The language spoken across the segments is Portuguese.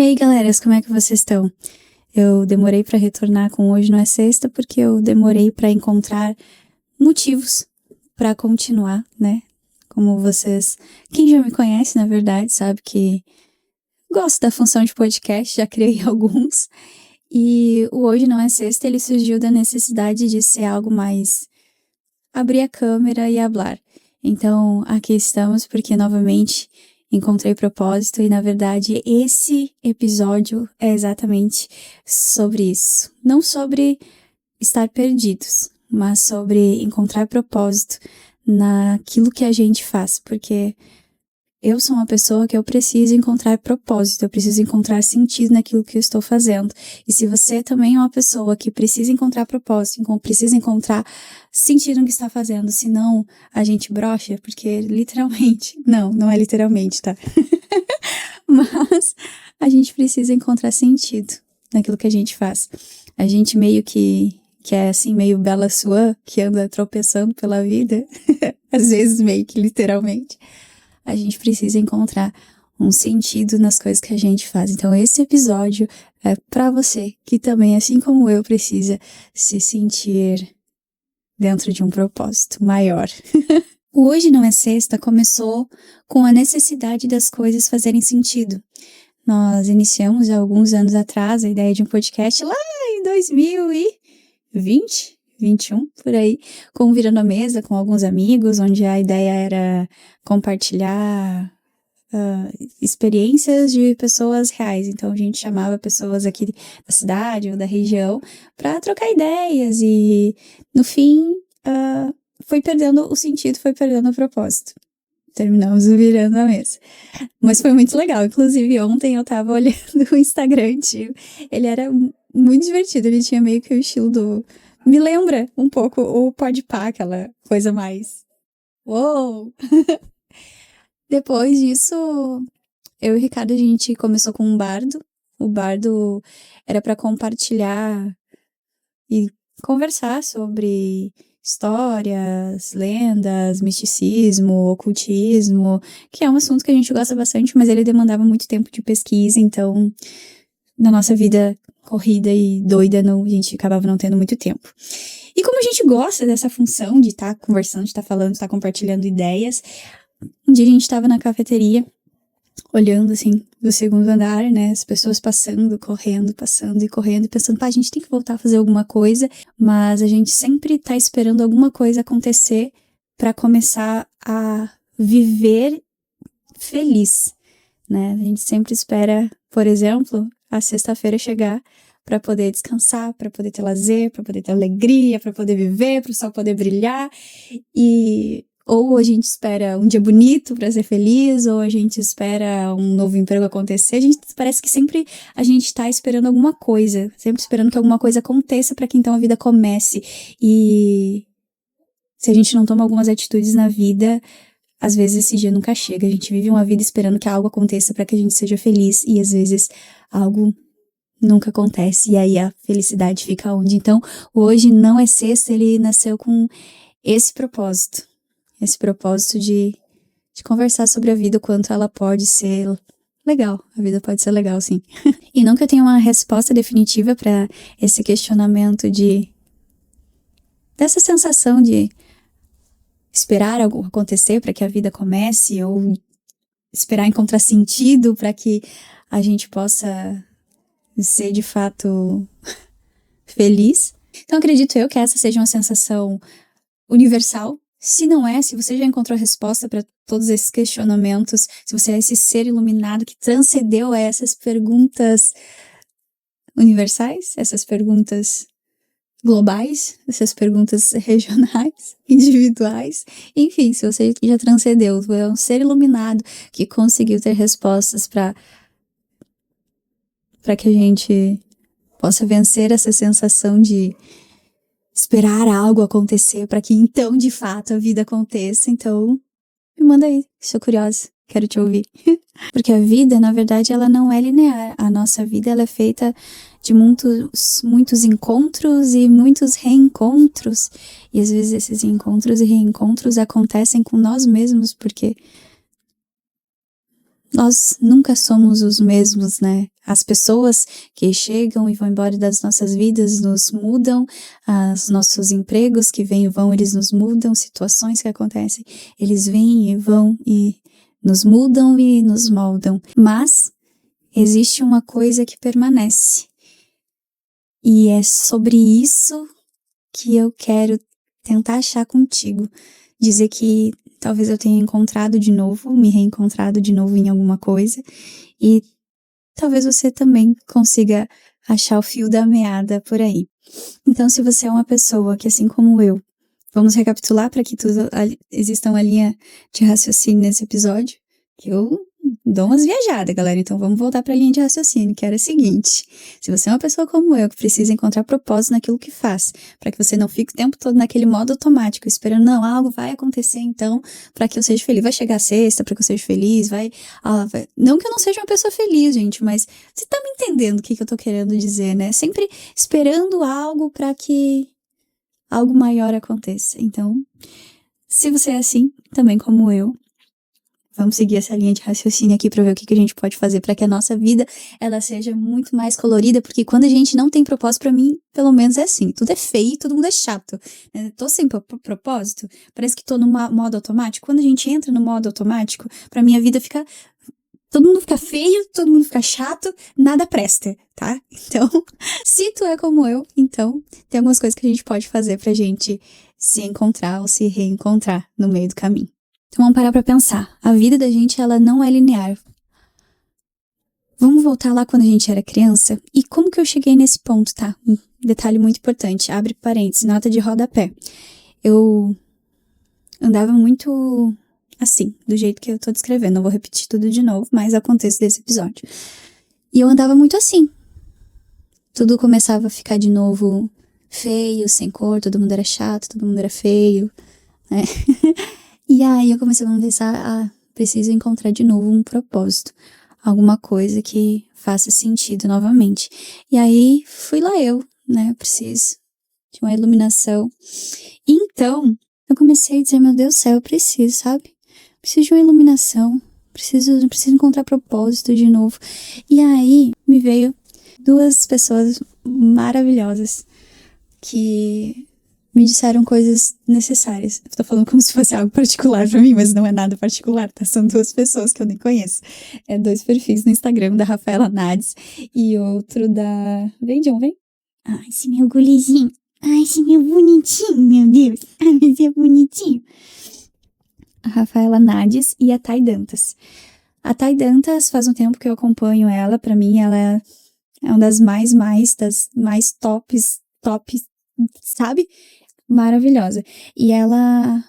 E aí, galeras, como é que vocês estão? Eu demorei pra retornar com Hoje Não É Sexta porque eu demorei pra encontrar motivos pra continuar, né? Como vocês, quem já me conhece, na verdade, sabe que gosto da função de podcast, já criei alguns. E o Hoje Não É Sexta, ele surgiu da necessidade de ser algo mais abrir a câmera e hablar. Então, aqui estamos porque, novamente, encontrei propósito e, na verdade, esse episódio é exatamente sobre isso. Não sobre estar perdidos, mas sobre encontrar propósito naquilo que a gente faz, porque eu sou uma pessoa que eu preciso encontrar propósito, eu preciso encontrar sentido naquilo que eu estou fazendo. E se você também é uma pessoa que precisa encontrar propósito, precisa encontrar sentido no que está fazendo, senão a gente brocha, porque literalmente, não é literalmente, tá? Mas a gente precisa encontrar sentido naquilo que a gente faz. A gente meio que é assim, meio Bela Swan, que anda tropeçando pela vida, às vezes meio que literalmente. A gente precisa encontrar um sentido nas coisas que a gente faz. Então, esse episódio é pra você que também, assim como eu, precisa se sentir dentro de um propósito maior. O Hoje Não É Sexta começou com a necessidade das coisas fazerem sentido. Nós iniciamos há alguns anos atrás a ideia de um podcast lá em 2020, 21, por aí, com Virando a Mesa, com alguns amigos, onde a ideia era compartilhar experiências de pessoas reais. Então, a gente chamava pessoas aqui da cidade ou da região para trocar ideias e, no fim, foi perdendo o sentido, foi perdendo o propósito. Terminamos Virando a Mesa. Mas foi muito legal. Inclusive, ontem eu tava olhando o Instagram antigo. Ele era muito divertido. Ele tinha meio que o estilo do... Me lembra um pouco o Podpah, aquela coisa mais... Uou! Depois disso, eu e o Ricardo, a gente começou com um bardo. O bardo era para compartilhar e conversar sobre histórias, lendas, misticismo, ocultismo, que é um assunto que a gente gosta bastante, mas ele demandava muito tempo de pesquisa, então na nossa vida corrida e doida, a gente acabava não tendo muito tempo. E como a gente gosta dessa função de estar conversando, de estar falando, de estar compartilhando ideias, um dia a gente estava na cafeteria, olhando assim, do segundo andar, né, as pessoas passando, correndo, passando e correndo, e pensando, pá, a gente tem que voltar a fazer alguma coisa, mas a gente sempre tá esperando alguma coisa acontecer pra começar a viver feliz, né, a gente sempre espera, por exemplo, a sexta-feira chegar pra poder descansar, pra poder ter lazer, pra poder ter alegria, pra poder viver, pro sol poder brilhar, ou a gente espera um dia bonito pra ser feliz, ou a gente espera um novo emprego acontecer. Parece que sempre a gente tá esperando alguma coisa, sempre esperando que alguma coisa aconteça pra que então a vida comece. E se a gente não toma algumas atitudes na vida, às vezes esse dia nunca chega. A gente vive uma vida esperando que algo aconteça pra que a gente seja feliz, e às vezes algo nunca acontece, e aí a felicidade fica onde? Então, Hoje Não É Sexta, ele nasceu com esse propósito de conversar sobre a vida, o quanto ela pode ser legal. A vida pode ser legal, sim. E não que eu tenha uma resposta definitiva para esse questionamento dessa sensação de esperar algo acontecer para que a vida comece, ou esperar encontrar sentido para que a gente possa ser de fato feliz. Então acredito eu que essa seja uma sensação universal. Se não é, se você já encontrou a resposta para todos esses questionamentos, se você é esse ser iluminado que transcendeu a essas perguntas universais, essas perguntas globais, essas perguntas regionais, individuais, enfim, se você já transcendeu, é um ser iluminado que conseguiu ter respostas para que a gente possa vencer essa sensação de esperar algo acontecer para que então, de fato, a vida aconteça. Então, me manda aí, sou curiosa, quero te ouvir. Porque a vida, na verdade, ela não é linear. A nossa vida, ela é feita de muitos encontros e muitos reencontros. E às vezes esses encontros e reencontros acontecem com nós mesmos, porque nós nunca somos os mesmos, né? As pessoas que chegam e vão embora das nossas vidas nos mudam, os nossos empregos que vêm e vão, eles nos mudam, situações que acontecem, eles vêm e vão e nos mudam e nos moldam. Mas existe uma coisa que permanece. E é sobre isso que eu quero tentar achar contigo. Dizer que talvez eu tenha encontrado de novo, me reencontrado de novo em alguma coisa. E talvez você também consiga achar o fio da meada por aí. Então, se você é uma pessoa que, assim como eu, vamos recapitular para que exista uma linha de raciocínio nesse episódio, que eu dou umas viajadas, galera. Então, vamos voltar para a linha de raciocínio, que era a seguinte. Se você é uma pessoa como eu, que precisa encontrar propósito naquilo que faz, para que você não fique o tempo todo naquele modo automático, esperando, não, algo vai acontecer, então, para que eu seja feliz. Vai chegar a sexta, para que eu seja feliz, vai... Não que eu não seja uma pessoa feliz, gente, mas você tá me entendendo o que eu tô querendo dizer, né? Sempre esperando algo para que algo maior aconteça. Então, se você é assim, também como eu, vamos seguir essa linha de raciocínio aqui para ver o que a gente pode fazer para que a nossa vida ela seja muito mais colorida, porque quando a gente não tem propósito, para mim, pelo menos é assim, tudo é feio, todo mundo é chato. Tô sem propósito, parece que tô no modo automático. Quando a gente entra no modo automático, para mim a vida fica... Todo mundo fica feio, todo mundo fica chato, nada presta, tá? Então, se tu é como eu, então tem algumas coisas que a gente pode fazer pra gente se encontrar ou se reencontrar no meio do caminho. Então vamos parar pra pensar. A vida da gente, ela não é linear. Vamos voltar lá quando a gente era criança? E como que eu cheguei nesse ponto, tá? Um detalhe muito importante, abre parênteses, nota de rodapé. Eu andava muito... assim, do jeito que eu tô descrevendo. Não vou repetir tudo de novo, mas é o contexto desse episódio. E eu andava muito assim. Tudo começava a ficar de novo feio, sem cor, todo mundo era chato, todo mundo era feio, né? E aí eu comecei a pensar, preciso encontrar de novo um propósito. Alguma coisa que faça sentido novamente. E aí fui lá eu, né? Preciso de uma iluminação. Então, eu comecei a dizer, meu Deus do céu, eu preciso, sabe? Preciso de uma iluminação, preciso encontrar propósito de novo. E aí me veio duas pessoas maravilhosas que me disseram coisas necessárias. Eu tô falando como se fosse algo particular pra mim, mas não é nada particular, tá? São duas pessoas que eu nem conheço. É 2 perfis no Instagram, da Rafaela Nades e outro da... Vem, John, vem. Ai, esse meu gulizinho. Ai, esse meu bonitinho, meu Deus. Ai, esse é bonitinho. A Rafaela Nades e a Thay Dantas. A Thay Dantas faz um tempo que eu acompanho ela, pra mim ela é uma das mais tops, sabe? Maravilhosa. E ela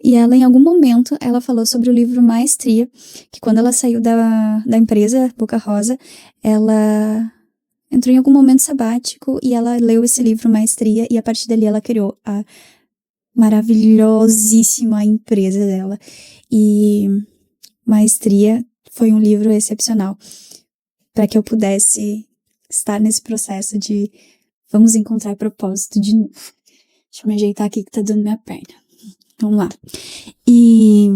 em algum momento, ela falou sobre o livro Maestria, que quando ela saiu da empresa Boca Rosa, ela entrou em algum momento sabático e ela leu esse livro Maestria e a partir dali ela criou a maravilhosíssima empresa dela. E Maestria foi um livro excepcional para que eu pudesse estar nesse processo de vamos encontrar propósito de novo. Deixa eu me ajeitar aqui que tá dando minha perna. Vamos lá. E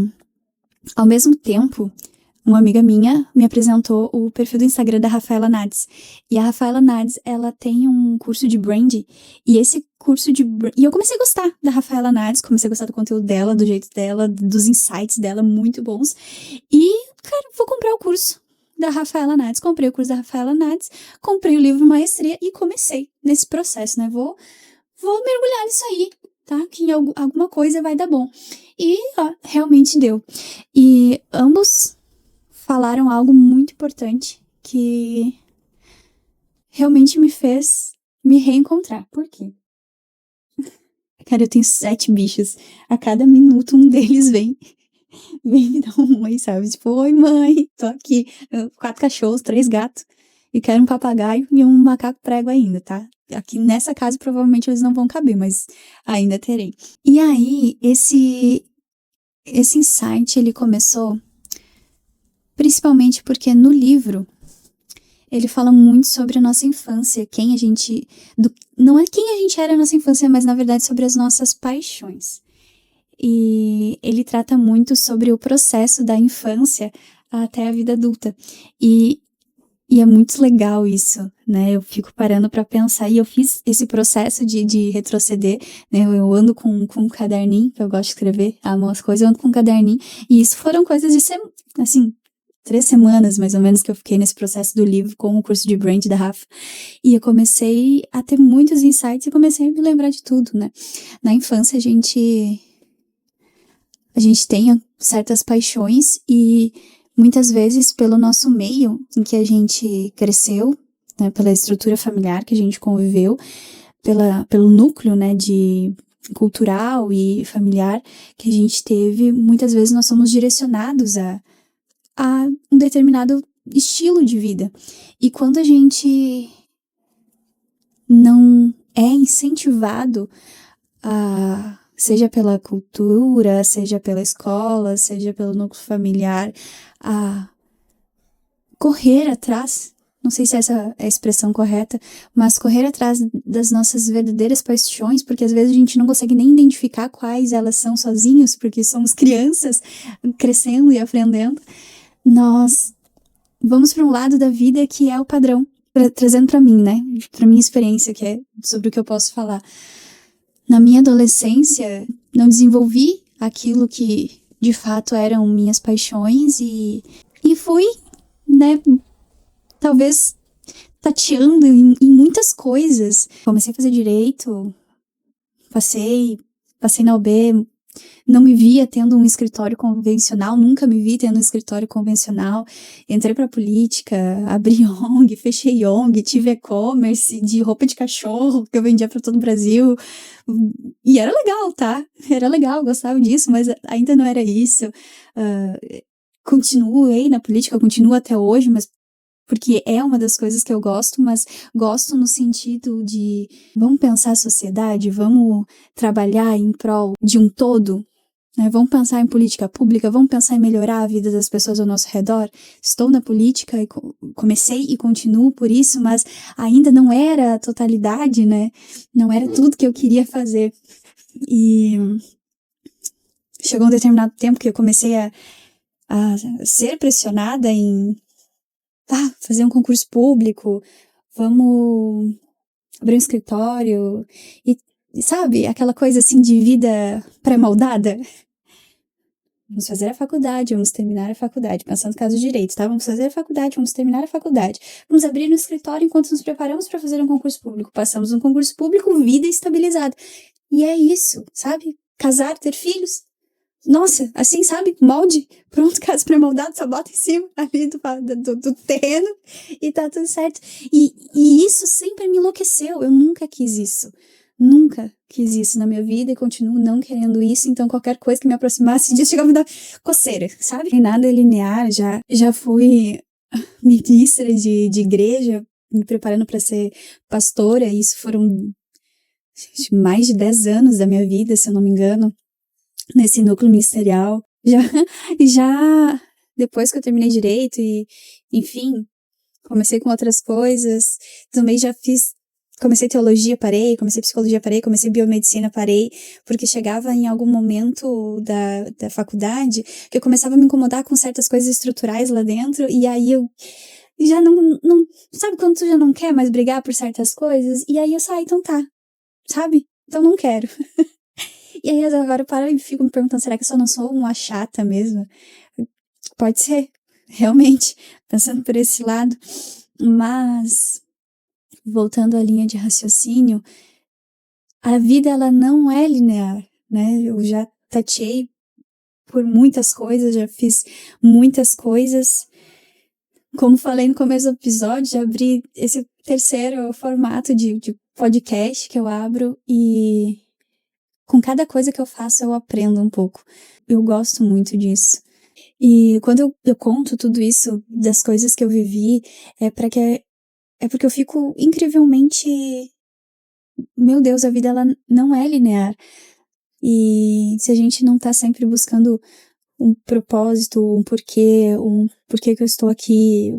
ao mesmo tempo, uma amiga minha me apresentou o perfil do Instagram da Rafaela Nades. E a Rafaela Nades, ela tem um curso de brand. E esse curso de... E eu comecei a gostar da Rafaela Nades. Comecei a gostar do conteúdo dela, do jeito dela, dos insights dela, muito bons. E, cara, vou comprar o curso da Rafaela Nades. Comprei o curso da Rafaela Nades. Comprei o livro Maestria e comecei nesse processo, né? Vou mergulhar nisso aí, tá? Que em alguma coisa vai dar bom. E, realmente deu. E ambos falaram algo muito importante que realmente me fez me reencontrar. Por quê? Cara, eu tenho 7 bichos. A cada minuto um deles vem me dar um oi, sabe? Tipo, oi mãe, tô aqui. 4 cachorros, 3 gatos. E quero um papagaio e um macaco prego ainda, tá? Aqui nessa casa provavelmente eles não vão caber, mas ainda terei. E aí, esse insight, ele começou principalmente porque no livro ele fala muito sobre a nossa infância, não é quem a gente era na nossa infância, mas na verdade sobre as nossas paixões. e ele trata muito sobre o processo da infância até a vida adulta. E é muito legal isso, né? Eu fico parando pra pensar. E eu fiz esse processo de retroceder, né? Eu ando com um caderninho, que eu gosto de escrever, amo as coisas, eu ando com um caderninho. E isso foram coisas de assim, 3 semanas, mais ou menos, que eu fiquei nesse processo do livro com o curso de brand da Rafa. E eu comecei a ter muitos insights e comecei a me lembrar de tudo, né? Na infância, a gente tem certas paixões e muitas vezes pelo nosso meio em que a gente cresceu, né, pela estrutura familiar que a gente conviveu, pelo núcleo, né, de cultural e familiar que a gente teve, muitas vezes nós somos direcionados a um determinado estilo de vida. E quando a gente não é incentivado seja pela cultura, seja pela escola, seja pelo núcleo familiar, a correr atrás, não sei se essa é a expressão correta, mas correr atrás das nossas verdadeiras paixões, porque às vezes a gente não consegue nem identificar quais elas são sozinhos, porque somos crianças crescendo e aprendendo, nós vamos para um lado da vida que é o padrão, trazendo para mim, né, para minha experiência, que é sobre o que eu posso falar. Na minha adolescência, não desenvolvi aquilo que de fato eram minhas paixões e fui, né, talvez tateando em muitas coisas. Comecei a fazer direito, passei na UB, não me via tendo um escritório convencional, nunca me vi tendo um escritório convencional. Entrei pra política, abri ONG, fechei ONG, tive e-commerce de roupa de cachorro que eu vendia pra todo o Brasil. E era legal, tá? Era legal, gostava disso, mas ainda não era isso. Continuei na política, continuo até hoje, mas porque é uma das coisas que eu gosto, mas gosto no sentido de vamos pensar a sociedade, vamos trabalhar em prol de um todo, né? Vamos pensar em política pública, vamos pensar em melhorar a vida das pessoas ao nosso redor. Estou na política e comecei e continuo por isso, mas ainda não era a totalidade, né? Não era tudo que eu queria fazer. E chegou um determinado tempo que eu comecei a ser pressionada em fazer um concurso público, vamos abrir um escritório, e sabe, aquela coisa assim de vida pré-moldada. Vamos fazer a faculdade, vamos terminar a faculdade, pensando no caso de direito, tá? Vamos fazer a faculdade, vamos terminar a faculdade. Vamos abrir um escritório enquanto nos preparamos para fazer um concurso público. Passamos um concurso público, vida estabilizada. E é isso, sabe? Casar, ter filhos. Nossa, assim, sabe? Molde, pronto, casa pré-moldado, só bota em cima ali do terreno e tá tudo certo. E isso sempre me enlouqueceu, eu nunca quis isso. Nunca quis isso na minha vida e continuo não querendo isso, então qualquer coisa que me aproximasse disso chegava a me dar coceira, sabe? Nem nada linear, já fui ministra de igreja, me preparando para ser pastora, e isso foram mais de 10 anos da minha vida, se eu não me engano, nesse núcleo ministerial. Já depois que eu terminei direito e, enfim, comecei com outras coisas, também comecei teologia, parei, comecei psicologia, parei, comecei biomedicina, parei, porque chegava em algum momento da faculdade que eu começava a me incomodar com certas coisas estruturais lá dentro, e aí eu já não sabe quando tu já não quer mais brigar por certas coisas? E aí eu saí, então tá, sabe? Então não quero. E aí agora eu paro e fico me perguntando, será que eu só não sou uma chata mesmo? Pode ser, realmente, pensando por esse lado. Mas, voltando à linha de raciocínio, a vida ela não é linear, né? Eu já tateei por muitas coisas, já fiz muitas coisas. Como falei no começo do episódio, já abri esse terceiro formato de podcast que eu abro e com cada coisa que eu faço eu aprendo um pouco. Eu gosto muito disso. E quando eu conto tudo isso das coisas que eu vivi, é porque eu fico incrivelmente, meu Deus, a vida ela não é linear. E se a gente não tá sempre buscando um propósito, um porquê que eu estou aqui,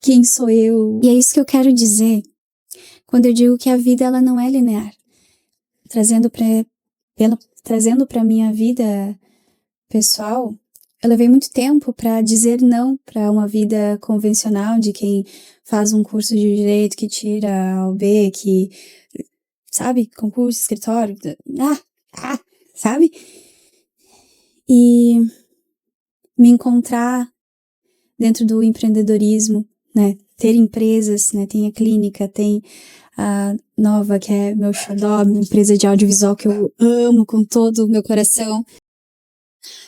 quem sou eu? E é isso que eu quero dizer quando eu digo que a vida ela não é linear. Trazendo trazendo para minha vida pessoal, eu levei muito tempo para dizer não para uma vida convencional de quem faz um curso de direito que tira a OAB, que, sabe, concurso, escritório, sabe? E me encontrar dentro do empreendedorismo, né? Ter empresas, né? Tem a clínica, tem a Nova, que é meu xodó, minha empresa de audiovisual que eu amo com todo o meu coração.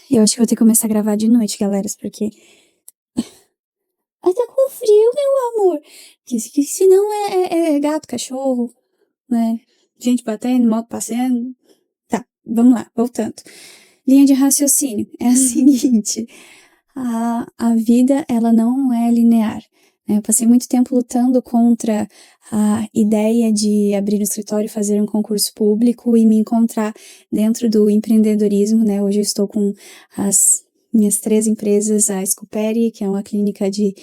Eu acho que vou ter que começar a gravar de noite, galera, porque... Ai, tá com frio, meu amor. Que senão é gato, cachorro, né? Gente batendo, moto passando. Tá, vamos lá, voltando. Linha de raciocínio é a seguinte. A vida, ela não é linear. Eu passei muito tempo lutando contra a ideia de abrir um escritório, fazer um concurso público e me encontrar dentro do empreendedorismo, né? Hoje eu estou com as minhas 3 empresas, a Scuperi, que é uma clínica de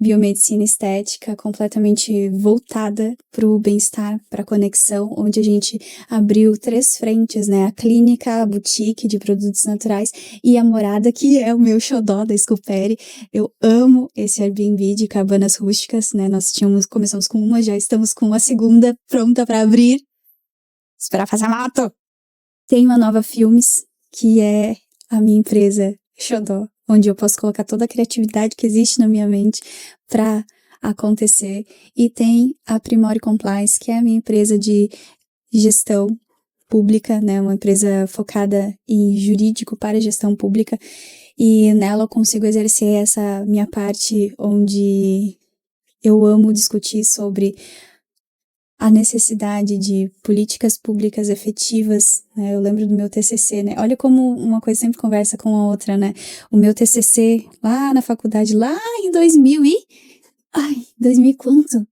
biomedicina estética completamente voltada para o bem-estar, para a conexão, onde a gente abriu 3 frentes, né? A clínica, a boutique de produtos naturais e a morada, que é o meu xodó da Scuperi. Eu amo esse Airbnb de cabanas rústicas, né? Nós começamos com uma, já estamos com a segunda pronta para abrir. Esperar fazer mato! Tem uma Nova Filmes, que é a minha empresa xodó, onde eu posso colocar toda a criatividade que existe na minha mente para acontecer. E tem a Primore Compliance, que é a minha empresa de gestão pública, né? Uma empresa focada em jurídico para gestão pública. E nela eu consigo exercer essa minha parte onde eu amo discutir sobre a necessidade de políticas públicas efetivas, né? Eu lembro do meu TCC, né? Olha como uma coisa sempre conversa com a outra, né? O meu TCC lá na faculdade, lá em 2000 e quanto?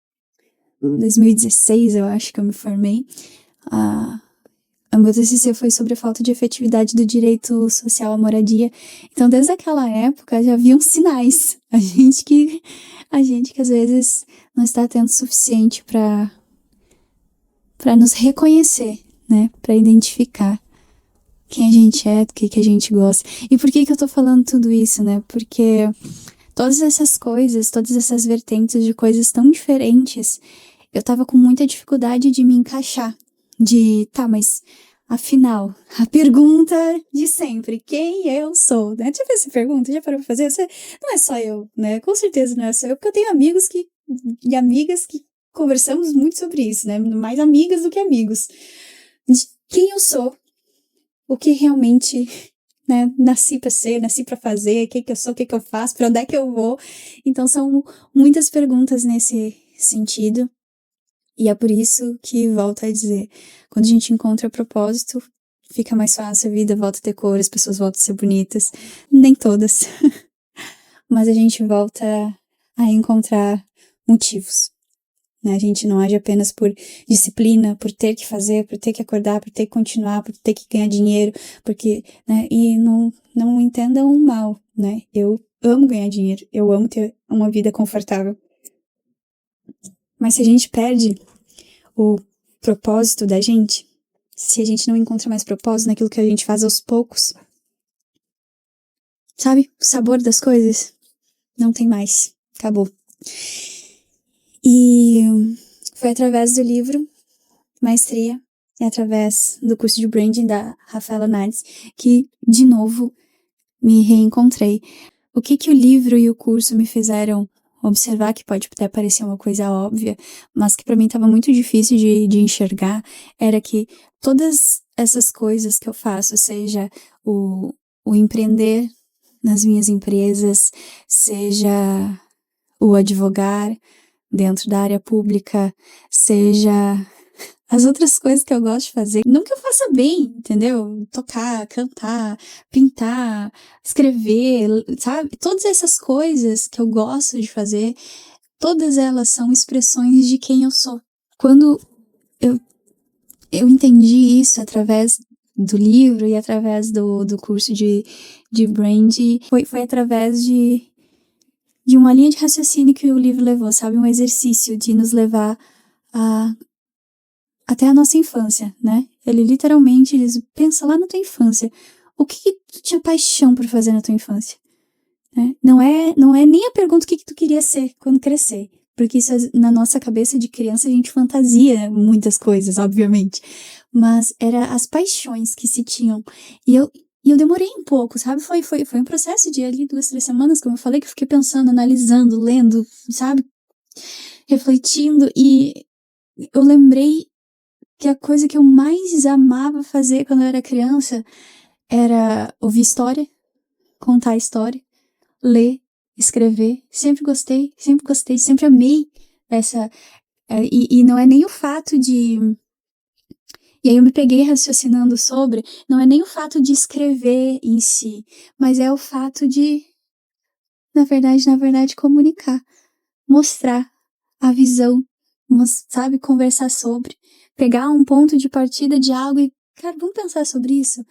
2016, eu acho que eu me formei. O meu TCC foi sobre a falta de efetividade do direito social à moradia. Então, desde aquela época, já haviam sinais. A gente que às vezes não está atento o suficiente para nos reconhecer, né? Para identificar quem a gente é, do que a gente gosta. E por que eu tô falando tudo isso, né? Porque todas essas coisas, todas essas vertentes de coisas tão diferentes, eu tava com muita dificuldade de me encaixar. Mas afinal, a pergunta de sempre, quem eu sou, né? Já fez essa pergunta? Já parou pra fazer? Não é só eu, né? Com certeza não é só eu, porque eu tenho amigos e amigas que conversamos muito sobre isso, né? Mais amigas do que amigos. De quem eu sou, o que realmente, né, nasci pra ser, nasci pra fazer, o que eu sou, o que eu faço, pra onde é que eu vou. Então são muitas perguntas nesse sentido. E é por isso que, volto a dizer, quando a gente encontra propósito, fica mais fácil, a vida volta a ter cor, as pessoas voltam a ser bonitas. Nem todas. Mas a gente volta a encontrar motivos. Né? A gente não age apenas por disciplina, por ter que fazer, por ter que acordar, por ter que continuar, por ter que ganhar dinheiro, porque, né? E não entendam mal, né? Eu amo ganhar dinheiro, eu amo ter uma vida confortável. Mas se a gente perde o propósito da gente, se a gente não encontra mais propósito naquilo que a gente faz aos poucos, sabe? O sabor das coisas não tem mais. Acabou. E foi através do livro Maestria e através do curso de branding da Rafaela Nades que, de novo, me reencontrei. O que o livro e o curso me fizeram observar, que pode até parecer uma coisa óbvia, mas que para mim estava muito difícil de enxergar, era que todas essas coisas que eu faço, seja o empreender nas minhas empresas, seja o advogar dentro da área pública, seja as outras coisas que eu gosto de fazer, não que eu faça bem, entendeu? Tocar, cantar, pintar, escrever, sabe? Todas essas coisas que eu gosto de fazer, todas elas são expressões de quem eu sou. Quando eu entendi isso através do livro e através do curso de brand, foi através de uma linha de raciocínio que o livro levou, sabe? Um exercício de nos levar até a nossa infância, né? Ele literalmente diz, pensa lá na tua infância. O que tu tinha paixão por fazer na tua infância? Né? Não é nem a pergunta o que tu queria ser quando crescer. Porque isso, na nossa cabeça de criança, a gente fantasia muitas coisas, obviamente. Mas era as paixões que se tinham. E eu demorei um pouco, sabe? Foi um processo de ali 2, 3 semanas, como eu falei, que eu fiquei pensando, analisando, lendo, sabe? Refletindo. E eu lembrei que a coisa que eu mais amava fazer quando eu era criança era ouvir história, contar história, ler, escrever. Sempre gostei, sempre amei essa. E não é nem o fato de. E aí eu me peguei raciocinando sobre, não é nem o fato de escrever em si, mas é o fato de, na verdade, comunicar, mostrar a visão, sabe, conversar sobre, pegar um ponto de partida de algo e, cara, vamos pensar sobre isso,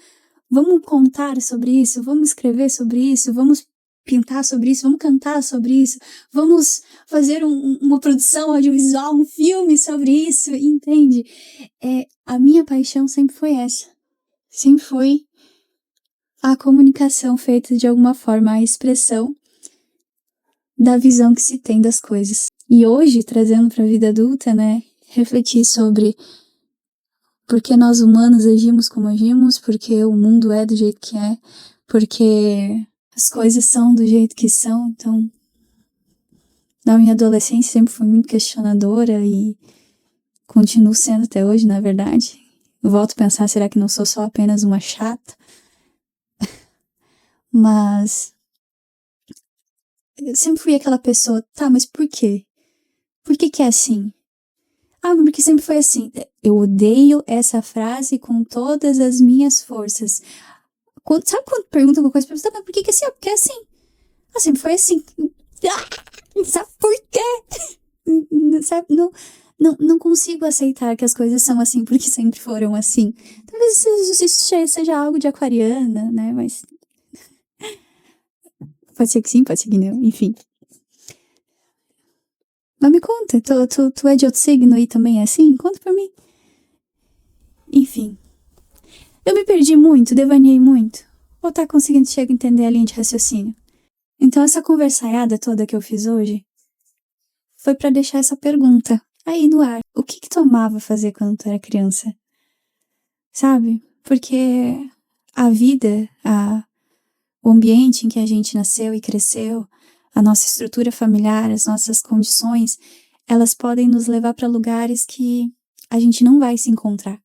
vamos contar sobre isso, vamos escrever sobre isso, vamos pintar sobre isso, vamos cantar sobre isso, vamos fazer uma produção audiovisual, um filme sobre isso, entende? A minha paixão sempre foi essa. Sempre foi a comunicação feita de alguma forma, a expressão da visão que se tem das coisas. E hoje, trazendo para a vida adulta, né, refletir sobre por que nós humanos agimos como agimos, porque o mundo é do jeito que é, porque as coisas são do jeito que são. Então, na minha adolescência sempre fui muito questionadora e continuo sendo até hoje, na verdade. Eu volto a pensar, será que não sou só apenas uma chata? Mas eu sempre fui aquela pessoa, tá, mas por quê? Por que é assim? Ah, porque sempre foi assim. Eu odeio essa frase com todas as minhas forças. Sabe quando pergunta alguma coisa pra você, tá, mas por que é assim? Ah, porque é assim. Ah, sempre foi assim. Ah, sabe por quê? Sabe, não consigo aceitar que as coisas são assim porque sempre foram assim. Talvez isso seja algo de aquariana, né? Mas pode ser que sim, pode ser que não, enfim. Mas me conta, tu é de outro signo e também é assim? Conta pra mim. Enfim. Eu me perdi muito, devaneei muito. Ou tá conseguindo chegar a entender a linha de raciocínio? Então essa conversaiada toda que eu fiz hoje foi pra deixar essa pergunta aí no ar. O que tu amava fazer quando tu era criança? Sabe? Porque a vida, o ambiente em que a gente nasceu e cresceu, a nossa estrutura familiar, as nossas condições, elas podem nos levar para lugares que a gente não vai se encontrar.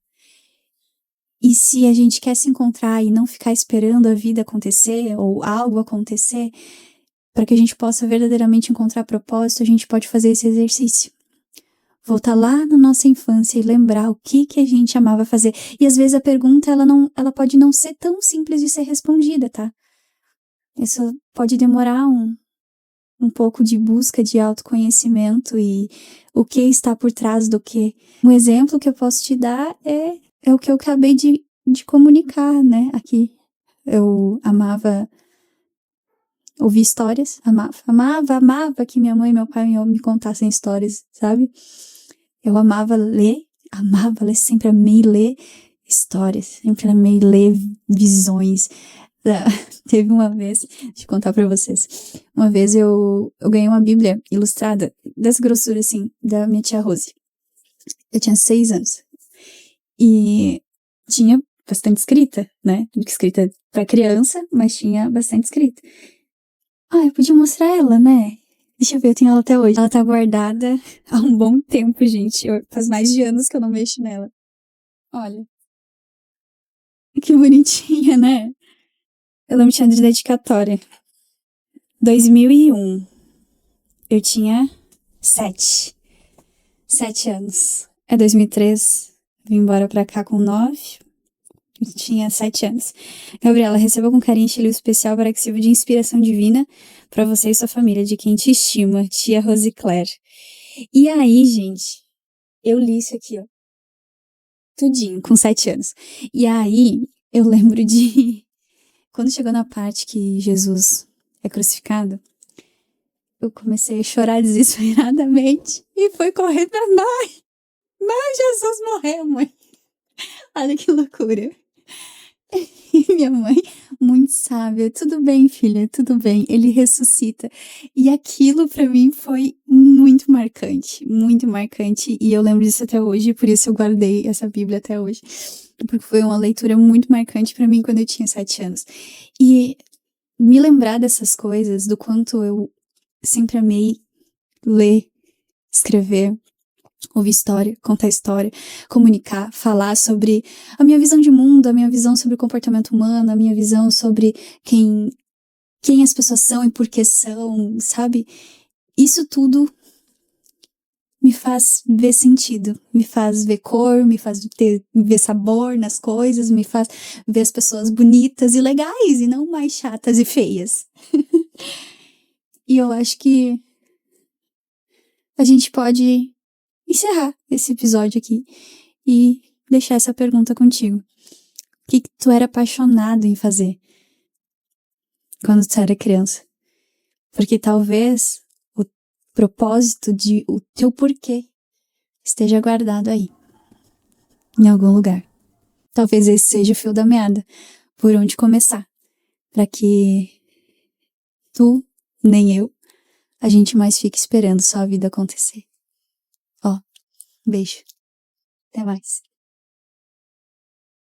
E se a gente quer se encontrar e não ficar esperando a vida acontecer ou algo acontecer, para que a gente possa verdadeiramente encontrar propósito, a gente pode fazer esse exercício. Voltar lá na nossa infância e lembrar o que a gente amava fazer. E às vezes a pergunta, ela pode não ser tão simples de ser respondida, tá? Isso pode demorar um pouco de busca de autoconhecimento e o que está por trás do que. Um exemplo que eu posso te dar é o que eu acabei de comunicar, né, aqui. Eu amava ouvir histórias, amava que minha mãe e meu pai me contassem histórias, sabe? Eu amava ler, sempre amei ler histórias, sempre amei ler visões. Teve uma vez, deixa eu contar pra vocês, uma vez eu ganhei uma bíblia ilustrada, dessa grossura assim, da minha tia Rose. Eu tinha 6 anos. E tinha bastante escrita, né? Escrita pra criança, mas tinha bastante escrita. Ah, eu podia mostrar ela, né? Deixa eu ver, eu tenho ela até hoje. Ela tá guardada há um bom tempo, gente. Faz mais de anos que eu não mexo nela. Olha. Que bonitinha, né? Eu não me tinha de dedicatória. 2001. Eu tinha 7 anos. 2003. Vim embora pra cá com 9. Eu tinha 7 anos. Gabriela, receba com carinho este livro especial para que sirva de inspiração divina para você e sua família, de quem te estima, tia Rosicler. E aí, gente, eu li isso aqui, ó. Tudinho, com 7 anos. E aí, eu lembro de... Quando chegou na parte que Jesus é crucificado, eu comecei a chorar desesperadamente e fui correr pra mãe. Mãe, Jesus morreu, mãe. Olha que loucura. E minha mãe, muito sábia: "Tudo bem, filha, tudo bem, ele ressuscita". E aquilo pra mim foi muito marcante, e eu lembro disso até hoje, por isso eu guardei essa Bíblia até hoje, porque foi uma leitura muito marcante pra mim quando eu tinha 7 anos. E me lembrar dessas coisas, do quanto eu sempre amei ler, escrever, ouvir história, contar história, comunicar, falar sobre a minha visão de mundo, a minha visão sobre o comportamento humano, a minha visão sobre quem as pessoas são e por que são, sabe? Isso tudo me faz ver sentido, me faz ver cor, me faz ver sabor nas coisas, me faz ver as pessoas bonitas e legais e não mais chatas e feias. E eu acho que a gente pode encerrar esse episódio aqui e deixar essa pergunta contigo. O que tu era apaixonado em fazer quando tu era criança? Porque talvez o propósito de o teu porquê esteja guardado aí, em algum lugar. Talvez esse seja o fio da meada, por onde começar, para que tu, nem eu, a gente mais fique esperando só a vida acontecer. Ó, beijo. Até mais.